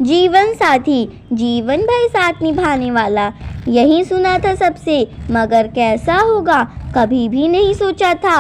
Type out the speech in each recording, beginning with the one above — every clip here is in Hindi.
जीवन साथी, जीवन भर साथ निभाने वाला, यही सुना था सबसे, मगर कैसा होगा कभी भी नहीं सोचा था।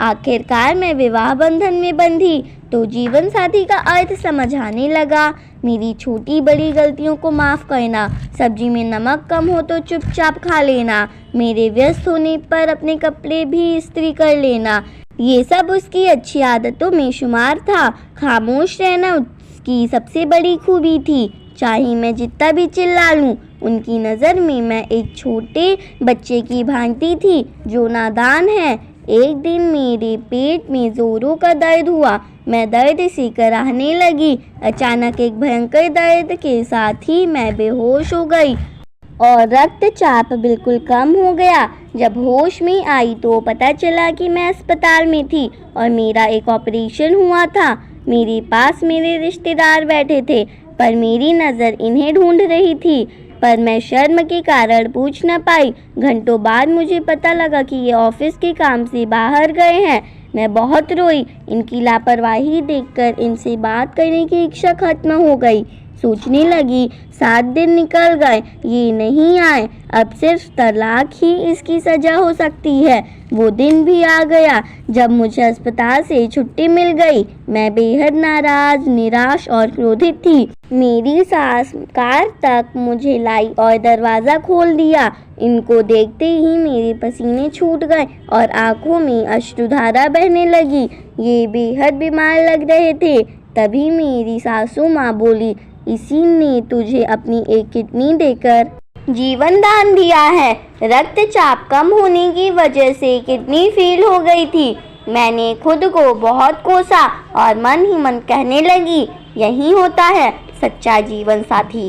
आखिरकार मैं विवाह बंधन में बंधी तो जीवन साथी का अर्थ समझ आने लगा। मेरी छोटी बड़ी गलतियों को माफ़ करना, सब्जी में नमक कम हो तो चुपचाप खा लेना, मेरे व्यस्त होने पर अपने कपड़े भी इस्त्री कर लेना, ये सब उसकी अच्छी आदतों में शुमार था। खामोश रहना उसकी सबसे बड़ी खूबी थी। चाहे मैं जितना भी चिल्ला लूं, उनकी नज़र में मैं एक छोटे बच्चे की भांति थी जो नादान है। एक दिन मेरे पेट में जोरों का दर्द हुआ, मैं दर्द से कराहने लगी। अचानक एक भयंकर दर्द के साथ ही मैं बेहोश हो गई और रक्तचाप बिल्कुल कम हो गया। जब होश में आई तो पता चला कि मैं अस्पताल में थी और मेरा एक ऑपरेशन हुआ था। मेरे पास मेरे रिश्तेदार बैठे थे पर मेरी नज़र इन्हें ढूंढ रही थी, पर मैं शर्म के कारण पूछ न पाई। घंटों बाद मुझे पता लगा कि ये ऑफिस के काम से बाहर गए हैं। मैं बहुत रोई। इनकी लापरवाही देखकर इनसे बात करने की इच्छा खत्म हो गई। सोचने लगी 7 दिन निकल गए, ये नहीं आए, अब सिर्फ तलाक ही इसकी सज़ा हो सकती है। वो दिन भी आ गया जब मुझे अस्पताल से छुट्टी मिल गई। मैं बेहद नाराज़, निराश और क्रोधित थी। मेरी सास कार तक मुझे लाई और दरवाज़ा खोल दिया। इनको देखते ही मेरे पसीने छूट गए और आंखों में अश्रुधारा बहने लगी। ये बेहद बीमार लग रहे थे। तभी मेरी सासू माँ बोली, इसी ने तुझे अपनी एक किडनी देकर जीवन दान दिया है। रक्तचाप कम होने की वजह से किडनी फेल हो गई थी। मैंने खुद को बहुत कोसा और मन ही मन कहने लगी, यही होता है सच्चा जीवन साथी।